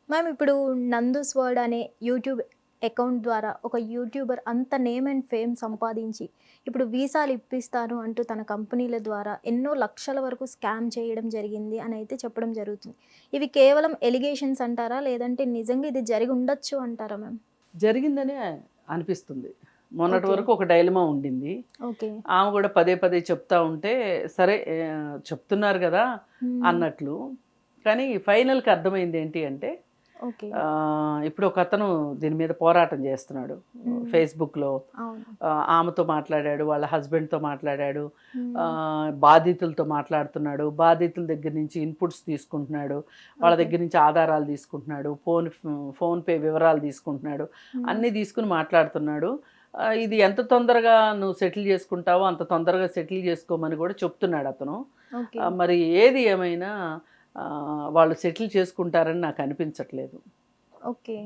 Ma'am ఇప్పుడు Nandu's world అనే YouTube account ద్వారా ఒక యూట్యూబర్ అంత నేమ్ అండ్ ఫేమ్ సంపాదించి ఇప్పుడు వీసాలు ఇప్పిస్తాను అంటూ తన కంపెనీల ద్వారా ఎన్నో లక్షల వరకు స్కామ్ చేయడం జరిగింది అని అయితే చెప్పడం జరుగుతుంది. ఇవి కేవలం ఎలిగేషన్స్ అంటారా? లేదంటే నిజంగా ఇది జరిగి ఉండొచ్చు అంటారా మ్యామ్? జరిగిందనే అనిపిస్తుంది. మొన్నటి ఓకే. వరకు ఒక డైలమా ఉండింది. ఓకే. ఆమె కూడా పదే పదే చెప్తా ఉంటే సరే చెప్తున్నారు కదా అన్నట్లు. కానీ ఫైనల్‌కి అర్థమైంది ఏంటి అంటే ఓకే. ఇప్పుడు ఒక అతను దీని మీద పోరాటం చేస్తున్నాడు. ఫేస్‌బుక్‌లో అవును. ఆమెతో మాట్లాడాడు, వాళ్ళ హస్బెండ్‌తో మాట్లాడాడు, మ్మ్. బాధితులతో మాట్లాడుతున్నాడు, బాధితుల దగ్గర నుంచి ఇన్పుట్స్ తీసుకుంటున్నాడు, వాళ్ళ ఓకే. దగ్గర నుంచి ఆధారాలు తీసుకుంటున్నాడు, ఫోన్‌పే వివరాలు తీసుకుంటున్నాడు, అన్నీ తీసుకుని మాట్లాడుతున్నాడు. ఇది ఎంత తొందరగా నువ్వు సెటిల్ చేసుకుంటావో అంత తొందరగా సెటిల్ చేసుకోమని కూడా చెప్తున్నాడు అతను. ఓకే. మరి ఏది ఏమైనా వాళ్ళు సెటిల్ చేసుకుంటారని నాకు అనిపించట్లేదు. ఓకే.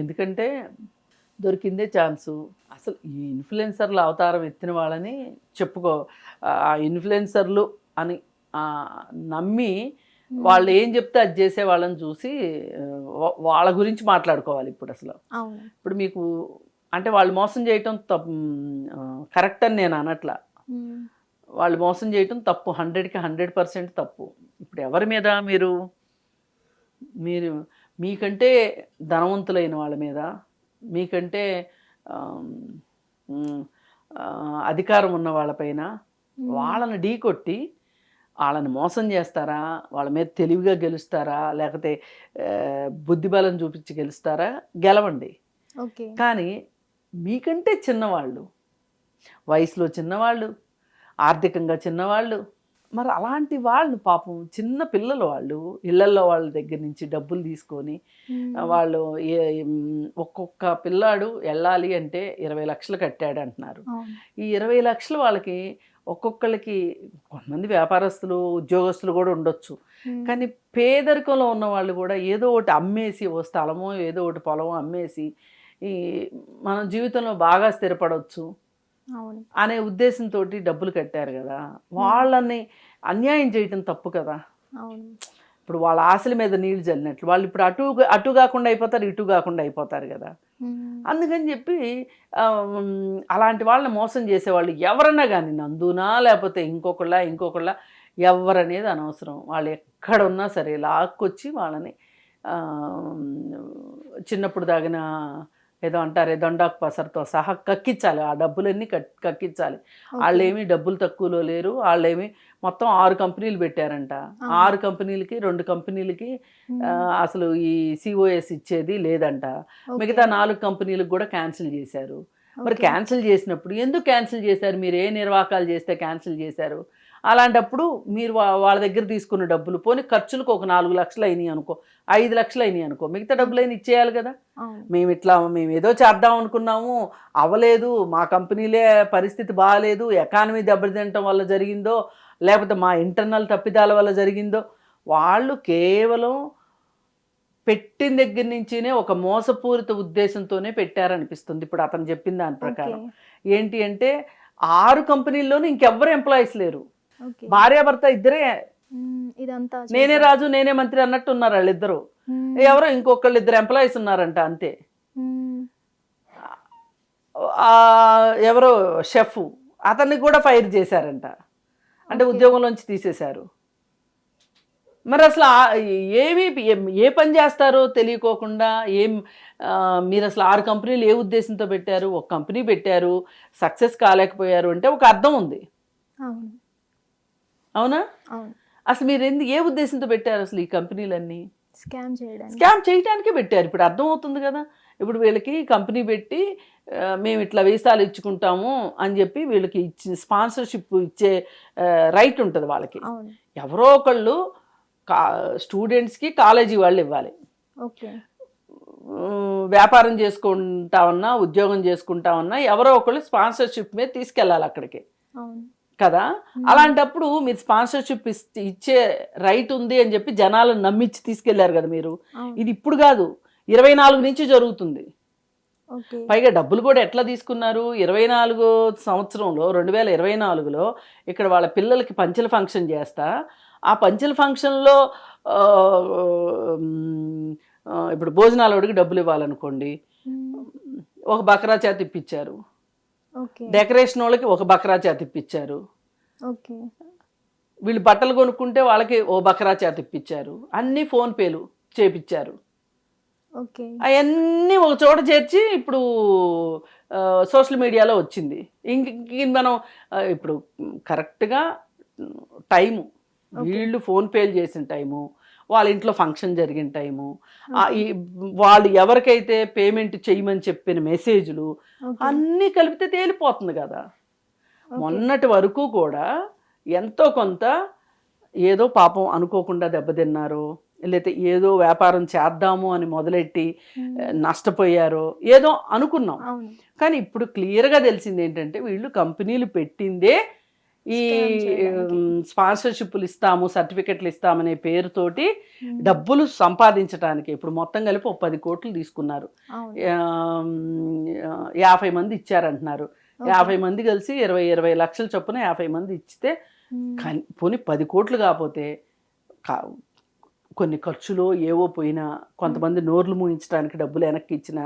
ఎందుకంటే దొరికిందే ఛాన్సు. అసలు ఈ ఇన్ఫ్లుయెన్సర్ల అవతారం ఎత్తిన వాళ్ళని ఆ ఇన్ఫ్లుయెన్సర్లు అని నమ్మి వాళ్ళు ఏం చెప్తే అది చేసే వాళ్ళని చూసి వాళ్ళ గురించి మాట్లాడుకోవాలి ఇప్పుడు అసలు. అవును. ఇప్పుడు మీకు అంటే వాళ్ళు మోసం చేయటం కరెక్ట్ అని నేను అనట్లా. మ్మ్. వాళ్ళు మోసం చేయటం తప్పు, 100కి 100% తప్పు. ఇప్పుడు ఎవరి మీద మీరు మీరు మీకంటే ధనవంతులైన వాళ్ళ మీద, మీకంటే ఆమ్, ఉమ్, అధికారం ఉన్న వాళ్ళపైన వాళ్ళని ఢీకొట్టి వాళ్ళని మోసం చేస్తారా, వాళ్ళ మీద తెలివిగా గెలుస్తారా, లేకపోతే బుద్ధిబలం చూపించి గెలుస్తారా? గెలవండి. ఓకే. కానీ మీకంటే చిన్నవాళ్ళు, వయసులో చిన్నవాళ్ళు, ఆర్థికంగా చిన్నవాళ్ళు, మరి అలాంటి వాళ్ళు పాపం చిన్న పిల్లలు వాళ్ళు ఇళ్లల్లో వాళ్ళ దగ్గర నుంచి డబ్బులు తీసుకొని వాళ్ళు ఒక్కొక్క పిల్లాడు వెళ్ళాలి అంటే 20 లక్షలు కట్టాడు అంటున్నారు. అవును. ఈ 20 లక్షలు వాళ్ళకి ఒక్కొక్కళ్ళకి, కొంతమంది వ్యాపారస్తులు ఉద్యోగస్తులు కూడా ఉండొచ్చు, కానీ పేదరికంలో ఉన్న వాళ్ళు కూడా ఏదో ఒకటి అమ్మేసి, ఓ స్థలమో ఏదో ఒకటి పొలమో అమ్మేసి ఈ మన జీవితంలో బాగా స్థిరపడవచ్చు అవును. అనే ఉద్దేశంతో డబ్బులు కట్టారు కదా. వాళ్ళని అన్యాయం చేయటం తప్పు కదా. అవును. ఇప్పుడు వాళ్ళ ఆశల మీద నీళ్లు చల్లినట్లు వాళ్ళు ఇప్పుడు అటు కాకుండా అయిపోతారు, ఇటు కాకుండా అయిపోతారు కదా. అందుకని చెప్పి అలాంటి వాళ్ళని మోసం చేసేవాళ్ళు ఎవరన్నా కానీ, నందునా లేకపోతే ఇంకొకళ్ళ ఎవరనేది అనవసరం. వాళ్ళు ఎక్కడ ఉన్నా సరే లాక్కొచ్చి వాళ్ళని చిన్నప్పుడు దాగిన ఏదో అంటారే దొండాకు పసరుతో సహా కక్కించాలి, ఆ డబ్బులన్నీ కక్కించాలి. వాళ్ళేమీ డబ్బులు తక్కువలో లేరు. వాళ్ళేమి మొత్తం 6 కంపెనీలు పెట్టారంట. 6 కంపెనీలకి 2 కంపెనీలకి అసలు ఈ సిఓఎస్ ఇచ్చేది లేదంట. మిగతా 4 కంపెనీలకు కూడా క్యాన్సిల్ చేశారు. మరి క్యాన్సిల్ చేసినప్పుడు ఎందుకు క్యాన్సిల్ చేశారు? మీరు ఏ నిర్వాకాలు చేస్తే క్యాన్సిల్ చేశారు? అలాంటప్పుడు మీరు వాళ్ళ దగ్గర తీసుకున్న డబ్బులు పోనీ ఖర్చులకు ఒక 4 లక్షలు అయినాయి అనుకో, 5 లక్షలు అయినాయి అనుకో, మిగతా డబ్బులైనా ఇచ్చేయాలి కదా. మేము ఏదో చేద్దాం అనుకున్నాము, అవ్వలేదు, మా కంపెనీలే పరిస్థితి బాగాలేదు, ఎకానమీ దెబ్బతింటం వల్ల జరిగిందో లేకపోతే మా ఇంటర్నల్ తప్పిదాల వల్ల జరిగిందో, వాళ్ళు కేవలం పెట్టిన దగ్గర నుంచినే ఒక మోసపూరిత ఉద్దేశంతోనే పెట్టారనిపిస్తుంది ఇప్పుడు అతను చెప్పిన దాని ప్రకారం. ఏంటి అంటే 6 కంపెనీల్లోనూ ఇంకెవ్వరు ఎంప్లాయీస్ లేరు, భార్యాభర్త ఇద్దరే. ఇదంతా నేనే రాజు నేనే మంత్రి అన్నట్టు ఉన్నారు వాళ్ళిద్దరు. ఎవరో ఇంకొకళ్ళు 2 ఎంప్లాయీస్ ఉన్నారంట అంతే. ఎవరో షెఫ్, అతన్ని కూడా ఫైర్ చేశారంట, అంటే ఉద్యోగంలోంచి తీసేశారు. మరి అసలు ఏ పని చేస్తారో తెలియకోకుండా మీరు అసలు 6 కంపెనీలు ఏ ఉద్దేశంతో పెట్టారు? ఒక కంపెనీ పెట్టారు, సక్సెస్ కాలేకపోయారు అంటే ఒక అర్థం ఉంది, అవునా? అసలు మీరు ఏ ఉద్దేశంతో పెట్టారు అసలు ఈ కంపెనీలన్నీ? స్కామ్ చేయడానికే పెట్టారు. ఇప్పుడు అర్థమవుతుంది కదా. ఇప్పుడు వీళ్ళకి కంపెనీ పెట్టి మేము ఇట్లా వీసాలు ఇచ్చుకుంటాము అని చెప్పి వీళ్ళకి స్పాన్సర్షిప్ ఇచ్చే రైట్ ఉంటుంది వాళ్ళకి. ఎవరో ఒకళ్ళు స్టూడెంట్స్కి కాలేజీ వాళ్ళు ఇవ్వాలి. వ్యాపారం చేసుకుంటామన్నా ఉద్యోగం చేసుకుంటామన్నా ఎవరో ఒకళ్ళు స్పాన్సర్షిప్ మీద తీసుకెళ్ళాలి అక్కడికి కదా. అలాంటప్పుడు మీరు స్పాన్సర్షిప్ ఇచ్చే రైట్ ఉంది అని చెప్పి జనాలను నమ్మించి తీసుకెళ్లారు కదా మీరు. ఇది ఇప్పుడు కాదు, 24 నుంచి జరుగుతుంది. పైగా డబ్బులు కూడా ఎట్లా తీసుకున్నారు? 24 సంవత్సరంలో 2024లో ఇక్కడ వాళ్ళ పిల్లలకి పంచెల ఫంక్షన్ చేస్తా, ఆ పంచెల ఫంక్షన్లో ఇప్పుడు భోజనాలకి డబ్బులు ఇవ్వాలనుకోండి, ఒక బకరా చేత ఇప్పించారు. ఓకే. డెకరేషన్ వాళ్ళకి ఒక బకరా చేత ఇప్పించారు. ఓకే. వీళ్ళు బట్టలు కొనుక్కుంటే వాళ్ళకి ఓ బకరా చేత ఇప్పించారు. అన్నీ ఫోన్పేలు చేపించారు. ఓకే. అవన్నీ ఒక చోట చేర్చి ఇప్పుడు సోషల్ మీడియాలో వచ్చింది. ఇంక మనం ఇప్పుడు కరెక్ట్గా టైము, వీళ్ళు ఫోన్పేలు చేసిన టైము, వాళ్ళ ఇంట్లో ఫంక్షన్ జరిగిన టైము, వాళ్ళు ఎవరికైతే పేమెంట్ చేయమని చెప్పిన మెసేజ్లు అన్నీ కలిపితే తేలిపోతుంది కదా. మొన్నటి వరకు కూడా ఎంతో కొంత ఏదో పాపం అనుకోకుండా దెబ్బతిన్నారో, లేకపోతే ఏదో వ్యాపారం చేద్దాము అని మొదలెట్టి నష్టపోయారో ఏదో అనుకున్నాం. కానీ ఇప్పుడు క్లియర్గా తెలిసింది ఏంటంటే వీళ్ళు కంపెనీలు పెట్టిందే ఈ స్పాన్సర్షిప్లు ఇస్తాము, సర్టిఫికెట్లు ఇస్తామనే పేరుతోటి డబ్బులు సంపాదించడానికి. ఇప్పుడు మొత్తం కలిపి 10 కోట్లు తీసుకున్నారు. 50 మంది ఇచ్చారంటున్నారు. 50 మంది కలిసి 20 లక్షల చొప్పున 50 మంది ఇచ్చితే పోనీ 10 కోట్లు కాకపోతే కొన్ని ఖర్చులో ఏవో పోయినా, కొంతమంది నోర్లు మూయించడానికి డబ్బులు వెనక్కి ఇచ్చిన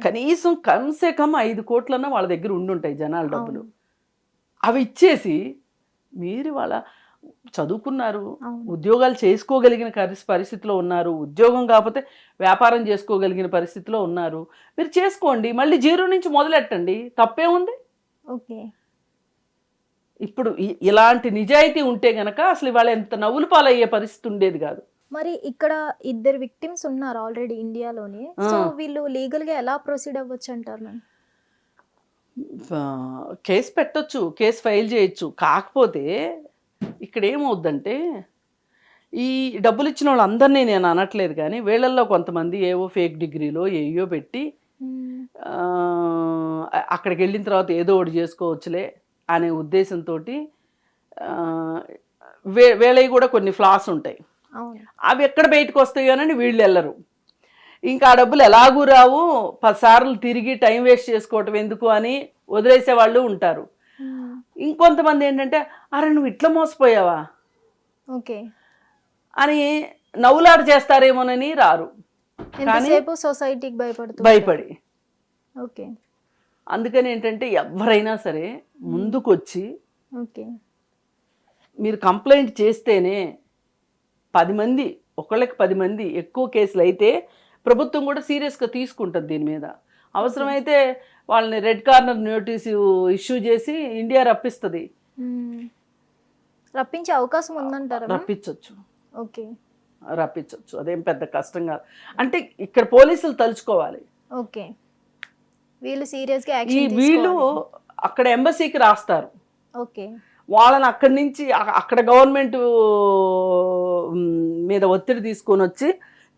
కనీసం కమ్సే కమ్ 5 కోట్లన్నా వాళ్ళ దగ్గర ఉండుంటాయి జనాల డబ్బులు. అవి ఇచ్చేసి మీరు వాళ్ళ చదువుకున్నారు, ఉద్యోగాలు చేసుకోగలిగిన పరిస్థితిలో ఉన్నారు, ఉద్యోగం కాకపోతే వ్యాపారం చేసుకోగలిగిన పరిస్థితిలో ఉన్నారు, మీరు చేసుకోండి, మళ్ళీ 0 నుంచి మొదలెట్టండి, తప్పే ఉంది. ఓకే. ఇప్పుడు ఇలాంటి నిజాయితీ ఉంటే గనక అసలు ఇవాళ ఎంత నవ్వులు పాలయ్యే పరిస్థితి ఉండేది కాదు. మరి ఇక్కడ 2 విక్టిమ్స్ ఉన్నారు ఆల్రెడీ ఇండియాలోనే. సో వీళ్ళు లీగల్గా ఎలా ప్రొసీడ్ అవ్వచ్చు అంటారు మ్యామ్? కేసు పెట్టొచ్చు, కేసు ఫైల్ చేయొచ్చు. కాకపోతే ఇక్కడ ఏమవుద్దంటే ఈ డబ్బులు ఇచ్చిన వాళ్ళందరినీ నేను అనట్లేదు, కానీ వీళ్ళల్లో కొంతమంది ఏవో ఫేక్ డిగ్రీలో ఏయో పెట్టి అక్కడికి వెళ్ళిన తర్వాత ఏదో ఒకటి చేసుకోవచ్చులే అనే ఉద్దేశంతో వీళ్ళవి కూడా కొన్ని ఫ్లాస్ ఉంటాయి. అవి ఎక్కడ బయటకు వస్తాయోనని వీళ్ళు వెళ్ళరు. ఇంకా ఆ డబ్బులు ఎలాగూ రావు, 10 సార్లు తిరిగి టైం వేస్ట్ చేసుకోవటం ఎందుకు అని వదిలేసే వాళ్ళు ఉంటారు. ఇంకొంతమంది ఏంటంటే అరే నువ్వు ఇట్లా మోసపోయావా ఓకే అని నవ్వులాట చేస్తారేమోనని రారు. కానీ సొసైటీకి భయపడి. ఓకే. అందుకని ఏంటంటే ఎవరైనా సరే ముందుకొచ్చి మీరు కంప్లైంట్ చేస్తేనే 10 మంది, ఒకళ్ళకి 10 మంది ఎక్కువ కేసులు అయితే ప్రభుత్వం కూడా సీరియస్గా తీసుకుంటుంది దీని మీద. అవసరమైతే వాళ్ళని రెడ్ కార్నర్ నోటీసు ఇష్యూ చేసి ఇండియా రప్పిస్తుంది. రప్పించే అవకాశం ఉందంటారా? రప్పించవచ్చు. ఓకే, రప్పించవచ్చు, అదేం పెద్ద కష్టం కాదు. అంటే ఇక్కడ పోలీసులు తలుచుకోవాలి. ఓకే, వీళ్ళు సీరియస్గా వీళ్ళు అక్కడ ఎంబసీకి రాస్తారు. ఓకే, వాళ్ళని అక్కడి నుంచి అక్కడ గవర్నమెంట్ మీద ఒత్తిడి తీసుకొని వచ్చి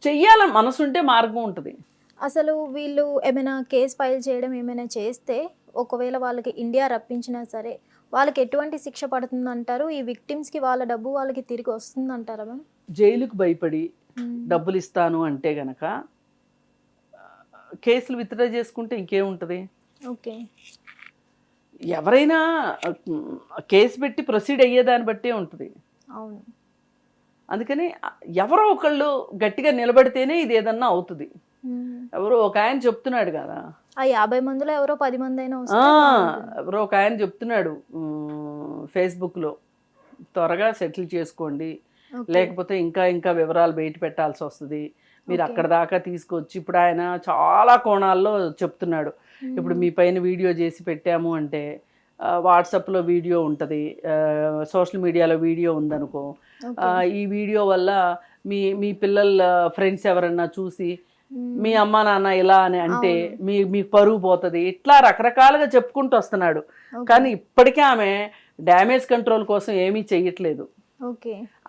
చెయ్యాలని మనసుంటే మార్గం ఉంటుంది. అసలు వీళ్ళు ఏమైనా కేసు ఫైల్ చేయడం ఏమైనా చేస్తే ఒకవేళ వాళ్ళకి ఇండియా రప్పించినా సరే వాళ్ళకి ఎటువంటి శిక్ష పడుతుంది అంటారు? ఈ విక్టిమ్స్కి వాళ్ళ డబ్బు వాళ్ళకి తిరిగి వస్తుంది అంటారా మ్యామ్? జైలుకు భయపడి డబ్బులు ఇస్తాను అంటే గనక కేసులు విత్డ్రా చేసుకుంటే ఇంకేముంటుంది. ఓకే, ఎవరైనా కేసు పెట్టి ప్రొసీడ్ అయ్యేదాన్ని బట్టే ఉంటుంది. అవును. అందుకని ఎవరో ఒకళ్ళు గట్టిగా నిలబడితేనే ఇది ఏదన్నా అవుతుంది. ఎవరో ఒక ఆయన చెప్తున్నాడు కదా, ఆ 50 మందిలో ఎవరో 10 మంది అయినా ఎవరో ఒక ఆయన చెప్తున్నాడు ఫేస్బుక్లో, త్వరగా సెటిల్ చేసుకోండి, లేకపోతే ఇంకా ఇంకా వివరాలు బయట పెట్టాల్సి వస్తుంది, మీరు అక్కడ దాకా తీసుకొచ్చి. ఇప్పుడు ఆయన చాలా కోణాల్లో చెప్తున్నాడు. ఇప్పుడు మీ పైన వీడియో చేసి పెట్టాము అంటే వాట్సాప్లో వీడియో ఉంటుంది, సోషల్ మీడియాలో వీడియో ఉందనుకో, ఈ వీడియో వల్ల మీ పిల్లల ఫ్రెండ్స్ ఎవరన్నా చూసి మీ అమ్మ నాన్న ఇలా అని అంటే మీకు పరుగు పోతుంది, ఇట్లా రకరకాలుగా చెప్పుకుంటూ వస్తున్నాడు. కానీ ఇప్పటికే ఆమె డ్యామేజ్ కంట్రోల్ కోసం ఏమీ చెయ్యట్లేదు.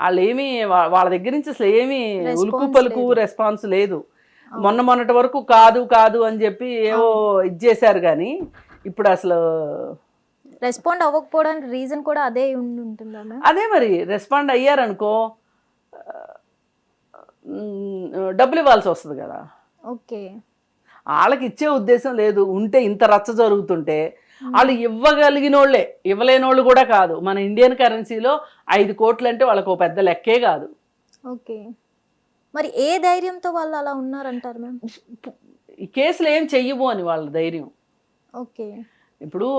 వాళ్ళు ఏమీ వాళ్ళ దగ్గర నుంచి అసలు ఏమీ ఉలుకు పలుకు రెస్పాన్స్ లేదు. మొన్నటి వరకు కాదు అని చెప్పి ఏవో ఇది చేశారు, కానీ ఇప్పుడు అసలు రెస్పాండ్ అవ్వకపోవడానికి రీజన్ కూడా అదే ఉంటుందా? అదే మరి, రెస్పాండ్ అయ్యారనుకో డబ్బులు ఇవ్వాల్సి వస్తుంది కదా. ఓకే, వాళ్ళకి ఇచ్చే ఉద్దేశం లేదు. ఉంటే ఇంత రచ్చ జరుగుతుంటే వాళ్ళు ఇవ్వగలిగిన వాళ్ళే, ఇవ్వలేని వాళ్ళు కూడా కాదు. మన ఇండియన్ కరెన్సీలో 5 కోట్లు అంటే వాళ్ళకు పెద్ద లెక్కే కాదు. ఓకే, మరి ఏ ధైర్యంతో వాళ్ళు అలా ఉన్నారంటారు మ్యామ్? ఈ కేసులు ఏం చెయ్యవు అని వాళ్ళ ధైర్యం. ఓకే. ఇప్పుడు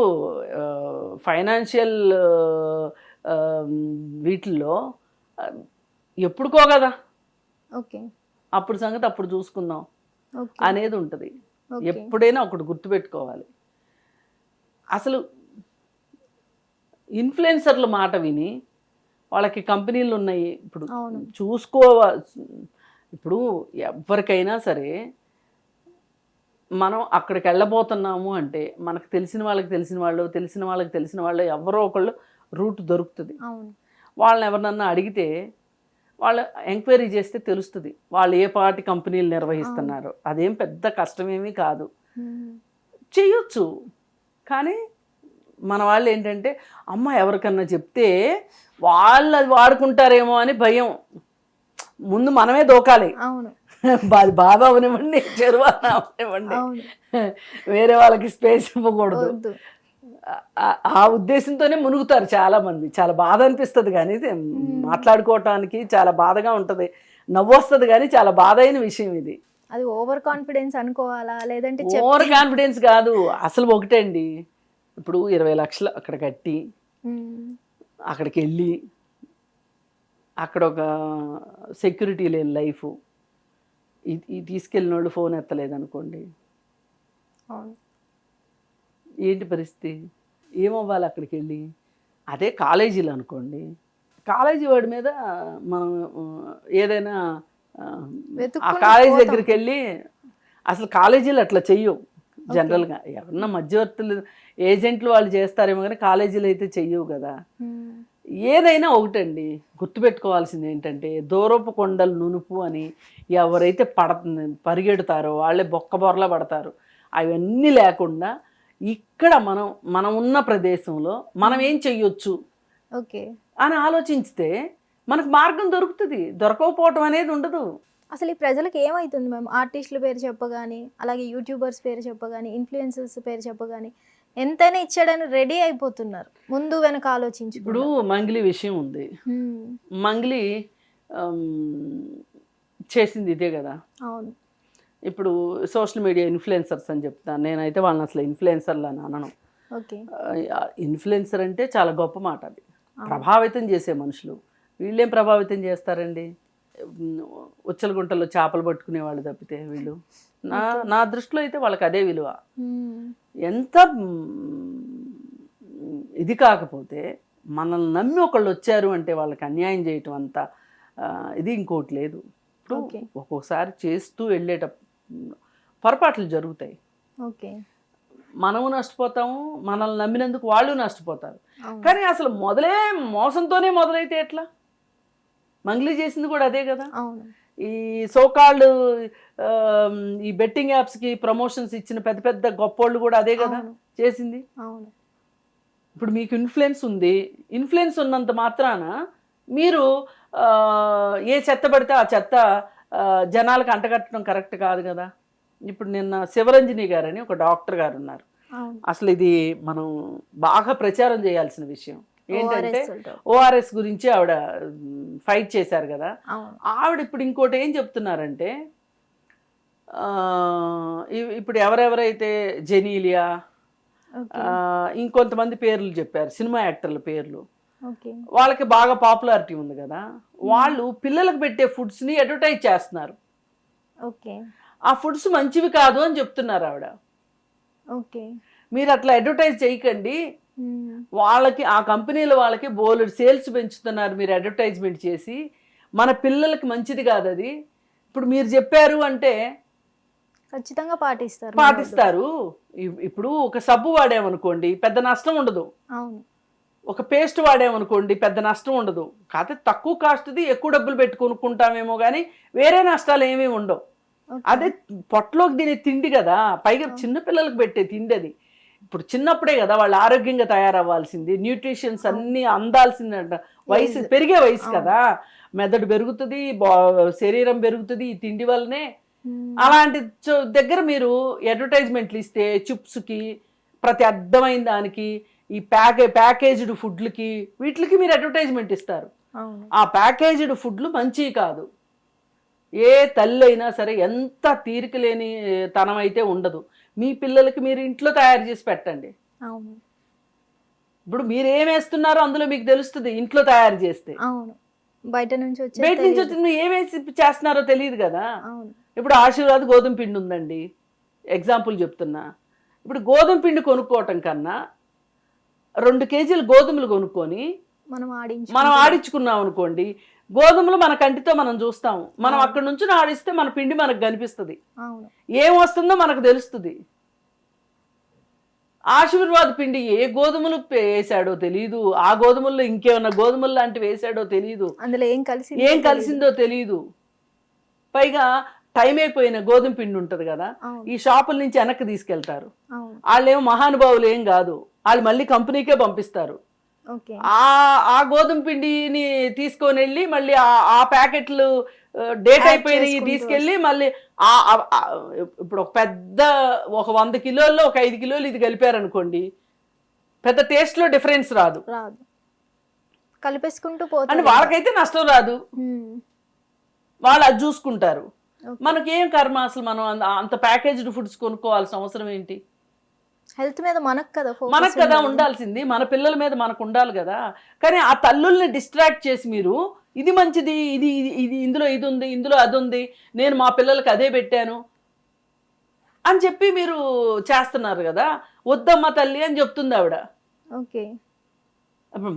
ఫైనాన్షియల్ వీటిల్లో ఆ, ఎప్పుడుకో కదా, ఓకే. అప్పుడు సంగతి అప్పుడు చూసుకుందాం ఓకే. అనేది ఉంటుంది. ఓకే. ఎప్పుడైనా ఒకటి గుర్తుపెట్టుకోవాలి, అసలు ఇన్ఫ్లుయెన్సర్ల మాట విని వాళ్ళకి కంపెనీలు ఉన్నాయి. ఇప్పుడు అవును. చూసుకోవాలి. ఇప్పుడు ఎవరికైనా సరే మనం అక్కడికి వెళ్ళబోతున్నాము అంటే మనకు తెలిసిన వాళ్ళకి తెలిసిన వాళ్ళు ఎవరో ఒకళ్ళు రూట్ దొరుకుతుంది. అవును. వాళ్ళని ఎవరినన్నా అడిగితే వాళ్ళు ఎంక్వైరీ చేస్తే తెలుస్తుంది వాళ్ళు ఏ పార్టీ కంపెనీలు నిర్వహిస్తున్నారు. అదేం పెద్ద కష్టమేమీ కాదు, చెయ్యొచ్చు. కానీ మన వాళ్ళు ఏంటంటే అమ్మ ఎవరికన్నా చెప్తే వాళ్ళు అది వాడుకుంటారేమో అని భయం. ముందు మనమే దోకాలి. అవును. అది బాగా అవనివ్వండి, చెరువు అవనివ్వండి, అవును. వేరే వాళ్ళకి స్పేస్ ఇవ్వకూడదు. వద్దు. ఆ ఉద్దేశంతోనే మునుగుతారు చాలా మంది. చాలా బాధ అనిపిస్తుంది, కానీ ఇది మాట్లాడుకోవటానికి చాలా బాధగా ఉంటుంది. నవ్వు వస్తుంది, కానీ చాలా బాధ అయిన విషయం ఇది. అది ఓవర్ కాన్ఫిడెన్స్ అనుకోవాలా లేదంటే ఓవర్ కాన్ఫిడెన్స్ కాదు, అసలు ఒకటే అండి. ఇప్పుడు 20 లక్షలు అక్కడ కట్టి అక్కడికి వెళ్ళి అక్కడ ఒక సెక్యూరిటీ లేని లైఫ్, ఈ తీసుకెళ్ళిన వాళ్ళు ఫోన్ ఎత్తలేదు అనుకోండి, ఏంటి పరిస్థితి? ఏమవ్వాలి అక్కడికి వెళ్ళి? అదే కాలేజీలు అనుకోండి, కాలేజీ వాడి మీద మనం ఏదైనా ఆ కాలేజీ దగ్గరికి వెళ్ళి, అసలు కాలేజీలు అట్లా చెయ్యవు జనరల్గా. ఎవరన్నా మధ్యవర్తులు ఏజెంట్లు వాళ్ళు చేస్తారేమో, కానీ కాలేజీలు అయితే చెయ్యవు కదా. ఏదైనా ఒకటండి, గుర్తుపెట్టుకోవాల్సింది ఏంటంటే దూరపు కొండలు నునుపు అని ఎవరైతే పరిగెడతారో వాళ్ళే బొక్కబొరలా పడతారు. అవన్నీ లేకుండా ఇక్కడ మనం ఉన్న ప్రదేశంలో మనం ఏం చెయ్యొచ్చు ఓకే అని ఆలోచిస్తే మనకు మార్గం దొరుకుతుంది. దొరకకపోవటం అనేది ఉండదు. అసలు ఈ ప్రజలకు ఏమవుతుంది మ్యామ్? ఆర్టిస్టుల పేరు చెప్పగానే, అలాగే యూట్యూబర్స్ పేరు చెప్పగానే, ఇన్ఫ్లుయెన్సర్స్ పేరు చెప్పగానే ఎంతైనా ఇచ్చాడని రెడీ అయిపోతున్నారు, ముందు వెనక ఆలోచించి. ఇప్పుడు మంగ్లీ విషయం ఉంది. మంగ్లీ చేసింది ఇదే కదా. అవును. ఇప్పుడు సోషల్ మీడియా ఇన్ఫ్లుయెన్సర్స్ అని చెప్తాను నేనైతే, వాళ్ళని అసలు ఇన్ఫ్లుయెన్సర్లు అని అనను. ఓకే. ఇన్ఫ్లుయెన్సర్ అంటే చాలా గొప్ప మాట. అది ప్రభావితం చేసే మనుషులు. వీళ్ళేం ప్రభావితం చేస్తారండి? ఉచ్చలగుంటలో చేపలు పట్టుకునే వాళ్ళు తప్పితే వీళ్ళు, నా దృష్టిలో అయితే వాళ్ళకి అదే విలువ. ఎంత ఇది కాకపోతే మనల్ని నమ్మి ఒకళ్ళు వచ్చారు అంటే వాళ్ళకి అన్యాయం చేయటం అంత ఇది ఇంకోటి లేదు. ఇప్పుడు ఒక్కొక్కసారి చేస్తూ వెళ్ళేట పొరపాట్లు జరుగుతాయి. ఓకే. మనము నష్టపోతాము, మనల్ని నమ్మినందుకు వాళ్ళు నష్టపోతారు. కానీ అసలు మోసంతోనే మొదలైతే ఎట్లా? మంగ్లీ చేసింది కూడా అదే కదా. ఈ సోకాల్డ్ ఈ బెట్టింగ్ యాప్స్కి ప్రమోషన్స్ ఇచ్చిన పెద్ద పెద్ద గొప్పోళ్ళు కూడా అదే కదా చేసింది. ఇప్పుడు మీకు ఇన్ఫ్లుయెన్స్ ఉంది, ఇన్ఫ్లుయెన్స్ ఉన్నంత మాత్రాన మీరు ఏ చెత్త పడితే ఆ చెత్త జనాలకు అంటగట్టడం కరెక్ట్ కాదు కదా. ఇప్పుడు నిన్న శివరంజని గారని ఒక డాక్టర్ గారు ఉన్నారు. అసలు ఇది మనం బాగా ప్రచారం చేయాల్సిన విషయం. ఏంటంటే ఓఆర్ఎస్ గురించి ఆవిడ ఫైట్ చేశారు కదా. ఆవిడ ఇప్పుడు ఇంకోటి ఏం చెప్తున్నారంటే, ఇప్పుడు ఎవరెవరైతే జెనీలియా ఇంకొంతమంది పేర్లు చెప్పారు, సినిమా యాక్టర్ల పేర్లు, వాళ్ళకి బాగా పాపులారిటీ ఉంది కదా, వాళ్ళు పిల్లలకు పెట్టే ఫుడ్స్ని అడ్వర్టైజ్ చేస్తున్నారు. ఆ ఫుడ్స్ మంచివి కాదు అని చెప్తున్నారు ఆవిడ. మీరు అట్లా అడ్వర్టైజ్ చేయకండి, వాళ్ళకి ఆ కంపెనీల వాళ్ళకి బోలెడు సేల్స్ పెంచుతున్నారు మీరు అడ్వర్టైజ్మెంట్ చేసి, మన పిల్లలకి మంచిది కాదు అది. ఇప్పుడు మీరు చెప్పారు అంటే ఖచ్చితంగా పాటిస్తారు. ఇప్పుడు ఒక సబ్బు వాడామనుకోండి పెద్ద నష్టం ఉండదు, ఒక పేస్ట్ వాడామనుకోండి పెద్ద నష్టం ఉండదు. కాకపోతే తక్కువ కాస్ట్ది ఎక్కువ డబ్బులు పెట్టి కొనుక్కుంటామేమో కానీ వేరే నష్టాలు ఏమీ ఉండవు. అదే పొట్టలోకి తినే తిండి కదా, పైగా చిన్నపిల్లలకు పెట్టే తిండి అది. ఇప్పుడు చిన్నప్పుడే కదా వాళ్ళు ఆరోగ్యంగా తయారవ్వాల్సింది, న్యూట్రిషన్స్ అన్నీ అందాల్సిందంట. వయసు పెరిగే వయసు కదా, మెదడు పెరుగుతుంది, శరీరం పెరుగుతుంది ఈ తిండి వల్లనే. అలాంటి దగ్గర మీరు అడ్వర్టైజ్మెంట్లు ఇస్తే చిప్స్కి, ప్రతి అర్థమైన దానికి, ఈ ప్యాకేజ్డ్ ఫుడ్లకి వీటికి మీరు అడ్వర్టైజ్మెంట్ ఇస్తారు. ఆ ప్యాకేజ్డ్ ఫుడ్లు మంచివి కాదు. ఏ తల్లి అయినా సరే ఎంత తీరిక లేని తనం అయితే ఉండదు. మీ పిల్లలకి మీరు ఇంట్లో తయారు చేసి పెట్టండి. అవును ఇప్పుడు మీరు ఏం వేస్తున్నారో అందులో మీకు తెలుస్తుంది ఇంట్లో తయారు చేస్తే. అవును బయట నుంచి బయట నుంచి వచ్చింది మీరు ఏమేసి చేస్తున్నారో తెలియదు కదా. అవును ఇప్పుడు ఆశీర్వాద్ గోధుమ పిండి ఉందండి, ఎగ్జాంపుల్ చెప్తున్నా. ఇప్పుడు గోధుమ పిండి కొనుక్కోవటం కన్నా 2 కేజీలు గోధుమలు కొనుక్కొని మనం ఆడించుకున్నాం అనుకోండి, గోధుమలు మన కంటితో మనం చూస్తాము. మనం అక్కడి నుంచి ఆడిస్తే మన పిండి మనకు కనిపిస్తుంది, ఏం వస్తుందో మనకు తెలుస్తుంది. ఆశీర్వాద్ పిండి ఏ గోధుమలు వేసాడో తెలియదు, ఆ గోధుమల్లో ఇంకేమన్నా గోధుమలు లాంటివి వేసాడో తెలియదు, అందులో ఏం కలిసిందో తెలియదు. పైగా టైం అయిపోయిన గోధుమ పిండి ఉంటది కదా, ఈ షాపుల నుంచి వెనక్కి తీసుకెళ్తారు. వాళ్ళేమో మహానుభావులు ఏం కాదు, వాళ్ళు మళ్ళీ కంపెనీకే పంపిస్తారు. ఆ గోధుమ పిండిని తీసుకొని వెళ్ళి మళ్ళీ ఆ ప్యాకెట్లు డేట్ అయిపోయినవి తీసుకెళ్ళి మళ్ళీ ఇప్పుడు ఒక 100 కిలోల్లో ఒక 5 కిలోలు ఇది కలిపారనుకోండి, పెద్ద టేస్ట్ లో డిఫరెన్స్ రాదు, కలిపేసుకుంటూ పోతే అంటే వాళ్ళకైతే నష్టం రాదు, వాళ్ళు అది చూసుకుంటారు. మనకేం కర్మ అసలు, మనం అంత ప్యాకేజ్డ్ ఫుడ్స్ కొనుక్కోవాల్సిన అవసరం ఏంటి? హెల్త్ మీద మనకు కదా ఉండాల్సింది, మన పిల్లల మీద మనకు ఉండాలి కదా. కానీ ఆ తల్లుల్ని డిస్ట్రాక్ట్ చేసి మీరు ఇది మంచిది, ఇది ఇది ఇందులో ఇది ఉంది, ఇందులో అది ఉంది, నేను మా పిల్లలకి అదే పెట్టాను అని చెప్పి మీరు చేస్తున్నారు కదా. వద్దమ్మ తల్లి అని చెప్తుంది ఆవిడ.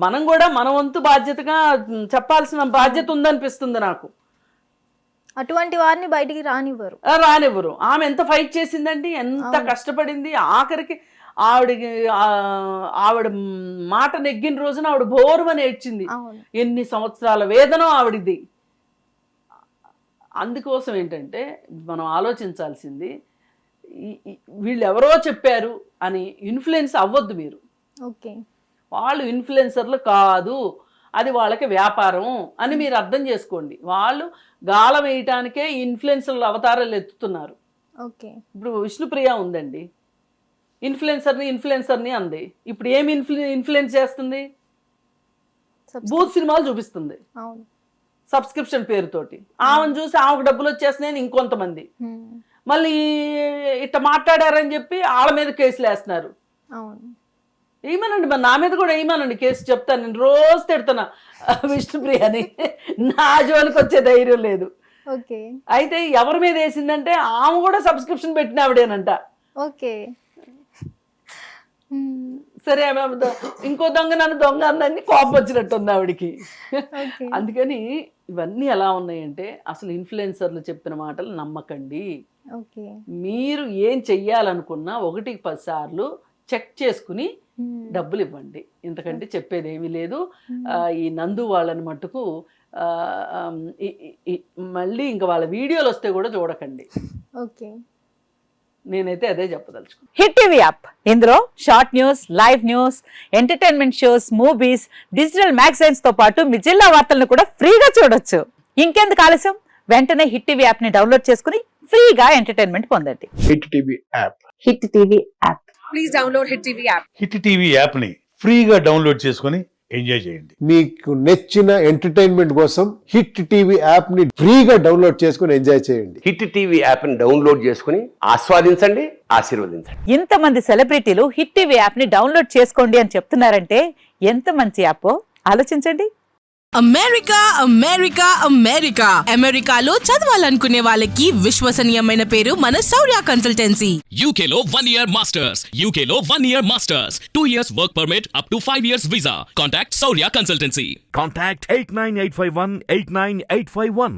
మనం కూడా మన వంతు బాధ్యతగా చెప్పాల్సిన బాధ్యత ఉందనిపిస్తుంది నాకు. అటువంటి వారిని బయటికి రానివ్వరు. ఆమె ఎంత ఫైట్ చేసిందండి, ఎంత కష్టపడింది. ఆఖరికి ఆవిడ మాట నెగ్గిన రోజున ఆవిడ బోరుమని ఏడ్చింది. ఎన్ని సంవత్సరాల వేదనో ఆవిడిది. అందుకోసం ఏంటంటే మనం ఆలోచించాల్సింది, వీళ్ళు ఎవరో చెప్పారు అని ఇన్ఫ్లుయెన్స్ అవ్వద్దు మీరు. వాళ్ళు ఇన్ఫ్లుయెన్సర్లు కాదు, అది వాళ్ళకి వ్యాపారం అని మీరు అర్థం చేసుకోండి. వాళ్ళు గాలం వేయటానికే ఇన్ఫ్లుయెన్సర్ల అవతారాలు ఎత్తుతున్నారు. ఇప్పుడు విష్ణుప్రియ ఉందండి, ఇన్ఫ్లుయెన్సర్ని అంది. ఇప్పుడు ఏమి ఇన్ఫ్లుయెన్స్ చేస్తుంది? బూత్ సినిమాలు చూపిస్తుంది సబ్స్క్రిప్షన్ పేరుతోటి. ఆమెను చూసి ఆమెకు డబ్బులు వచ్చేస్తున్నాయని ఇంకొంతమంది మళ్ళీ ఇట్లా మాట్లాడారని చెప్పి వాళ్ళ మీద కేసులు వేస్తున్నారు. ఏమనండి, మరి నా మీద కూడా ఏమనండి కేసు, చెప్తాను. నేను రోజు తిడుతున్నా విష్ణుప్రియని, నా జోలికి వచ్చే ధైర్యం లేదు. అయితే ఎవరి మీద వేసిందంటే ఆమె కూడా సబ్స్క్రిప్షన్ పెట్టిన ఆవిడేనంట. సరే, ఆమె ఇంకో దొంగ నన్ను దొంగ అందని కోపం వచ్చినట్టుంది ఆవిడికి. అందుకని ఇవన్నీ ఎలా ఉన్నాయంటే, అసలు ఇన్ఫ్లుయెన్సర్లు చెప్పిన మాటలు నమ్మకండి. మీరు ఏం చెయ్యాలనుకున్నా 1కి 10 సార్లు చెక్ చేసుకుని డబ్బులు ఇవ్వండి. ఇంతకంటే చెప్పేది ఏమీ లేదు. ఈ నందు వాళ్ళని మట్టుకు మళ్ళీ ఇంకా వాళ్ళ వీడియోలు వస్తే కూడా చూడకండి. నేనైతే అదే చెప్పదలుచుకున్నాను. హిట్ టీవీ యాప్, ఇందులో short news, live news, entertainment shows, movies, digital magazines తో పాటు మీ జిల్లా వార్తలను కూడా ఫ్రీగా చూడొచ్చు. ఇంకెందుకు ఆలస్యం, వెంటనే హిట్ టీవీ యాప్ ని డౌన్లోడ్ చేసుకుని ఫ్రీగా ఎంటర్టైన్మెంట్ పొందండి. Hit TV app. Hit TV app. Please download hit TV app. Hit TV app ని ఫ్రీగా డౌన్లోడ్ చేసుకుని ఎంజాయ్ చేయండి. మీకు నచ్చిన ఎంటర్టైన్మెంట్ కోసం హిట్ టీవీ యాప్ ని ఫ్రీగా డౌన్లోడ్ చేసుకుని ఎంజాయ్ చేయండి. హిట్ టీవీ యాప్ ని డౌన్లోడ్ చేసుకుని ఆస్వాదించండి, ఆశీర్వదించండి. ఇంతమంది సెలబ్రిటీలు హిట్ టీవీ యాప్ ని డౌన్లోడ్ చేసుకోండి అని చెప్తున్నారంటే ఎంత మంచి యాప్ ఆలోచించండి. అమెరికా అమెరికా అమెరికా అమెరికాలో చదవాలనుకునే వాళ్ళకి విశ్వసనీయమైన పేరు మన శౌర్య కన్సల్టెన్సీ. UK లో 1 year masters. UK లో 1 year masters. 2 years work permit up to 5 years visa. Contact Saurya Consultancy. Contact 89851 89851.